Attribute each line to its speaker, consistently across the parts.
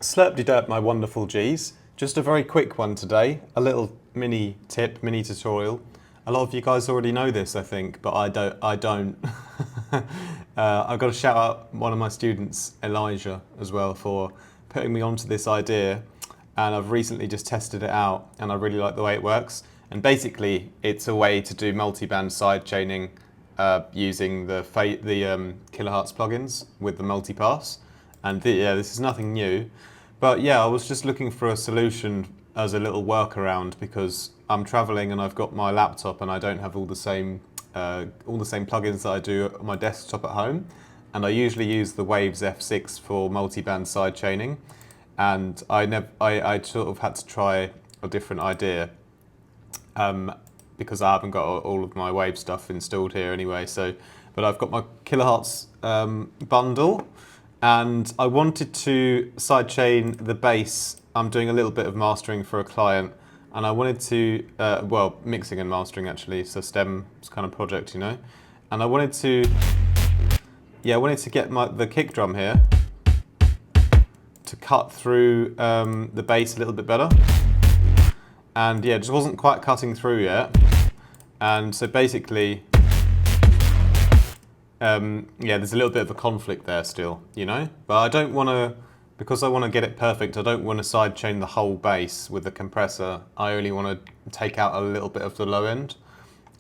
Speaker 1: Slurp-de-derp, my wonderful G's. Just a very quick one today, a little mini tip, mini tutorial. A lot of you guys already know this, I think, but I don't. I've got to shout out one of my students, Elijah, as well, for putting me onto this idea. And I've recently just tested it out, and I really like the way it works. And basically, it's a way to do multi-band sidechaining using the Kilohearts plugins with the Multipass. And yeah, this is nothing new. But yeah, I was just looking for a solution as a little workaround because I'm traveling and I've got my laptop and I don't have all the same plugins that I do on my desktop at home. And I usually use the Waves F6 for multi-band sidechaining. And I sort of had to try a different idea because I haven't got all of my Wave stuff installed here anyway. But I've got my Kilohearts bundle. And I wanted to sidechain the bass. I'm doing a little bit of mastering for a client, and I wanted to, well, mixing and mastering actually. It's a STEM kind of project, you know. And I wanted to, get the kick drum here to cut through the bass a little bit better. And yeah, it just wasn't quite cutting through yet. And so basically, yeah, there's a little bit of a conflict there still, you know? But I don't want to, because I want to get it perfect, I don't want to sidechain the whole bass with the compressor. I only want to take out a little bit of the low end.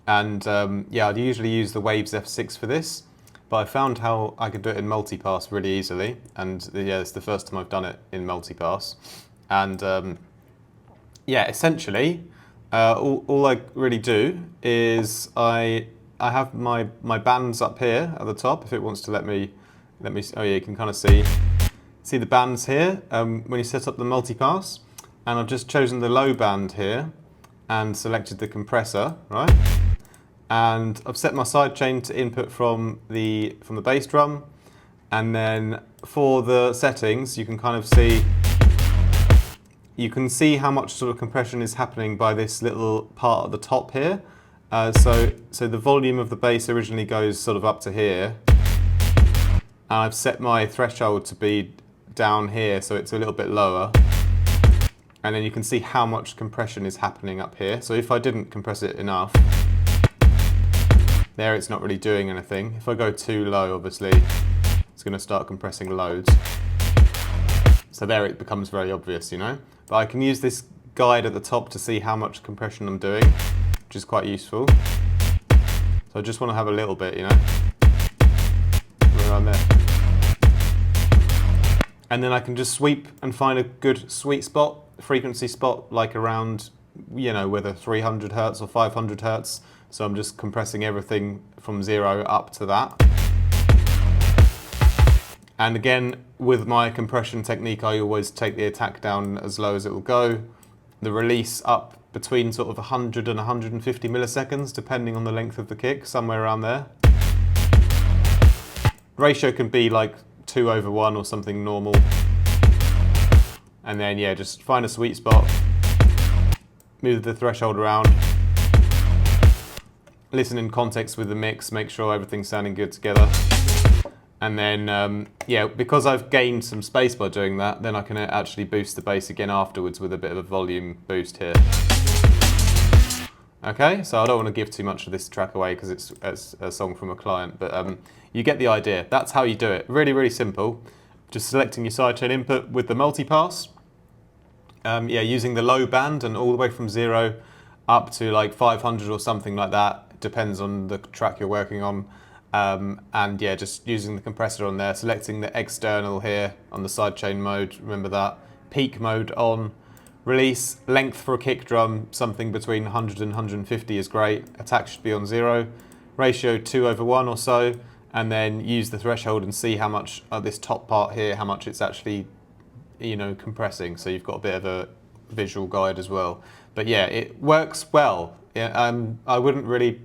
Speaker 1: And yeah, I'd usually use the Waves F6 for this, but I found how I could do it in Multipass really easily. And yeah, it's the first time I've done it in Multipass. And yeah, essentially, all I really do is I have my bands up here at the top. If it wants to let me. Oh yeah, you can kind of see the bands here when you set up the Multipass. And I've just chosen the low band here and selected the compressor, right? And I've set my sidechain to input from the bass drum. And then for the settings, you can kind of see. You can see how much sort of compression is happening by this little part at the top here. So the volume of the bass originally goes sort of up to here. And I've set my threshold to be down here, so it's a little bit lower. And then you can see how much compression is happening up here. So if I didn't compress it enough, there it's not really doing anything. If I go too low, obviously, it's going to start compressing loads. So there it becomes very obvious, you know. But I can use this guide at the top to see how much compression I'm doing, which is quite useful. So I just want to have a little bit, you know, around there. And then I can just sweep and find a good sweet spot, frequency spot, like around, you know, whether 300 Hertz or 500 Hertz. So I'm just compressing everything from 0 up to that. And again, with my compression technique, I always take the attack down as low as it will go. The release up between sort of 100 and 150 milliseconds, depending on the length of the kick, somewhere around there. Ratio can be like 2/1 or something normal. And then, yeah, just find a sweet spot, move the threshold around, listen in context with the mix, make sure everything's sounding good together. And then, yeah, because I've gained some space by doing that, then I can actually boost the bass again afterwards with a bit of a volume boost here. Okay, so I don't want to give too much of this track away because it's a song from a client, but you get the idea. That's how you do it. Really, really simple. Just selecting your sidechain input with the Multipass. Yeah, using the low band and all the way from 0 up to like 500 or something like that. It depends on the track you're working on. And yeah, just using the compressor on there, selecting the external here on the sidechain mode, remember that. Peak mode on. Release, length for a kick drum, something between 100 and 150 is great. Attack should be on 0. Ratio 2/1 or so. And then use the threshold and see how much, this top part here, how much it's actually, you know, compressing. So you've got a bit of a visual guide as well. But yeah, it works well. Yeah, I wouldn't really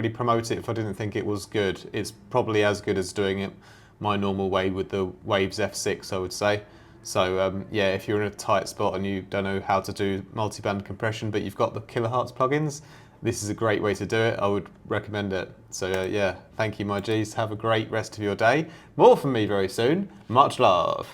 Speaker 1: promote it if I didn't think it was good. It's probably as good as doing it my normal way with the Waves F6, I would say. So yeah, if you're in a tight spot and you don't know how to do multi-band compression, but you've got the Kilohearts plugins, this is a great way to do it. I would recommend it. So yeah, thank you, my G's. Have a great rest of your day. More from me very soon. Much love.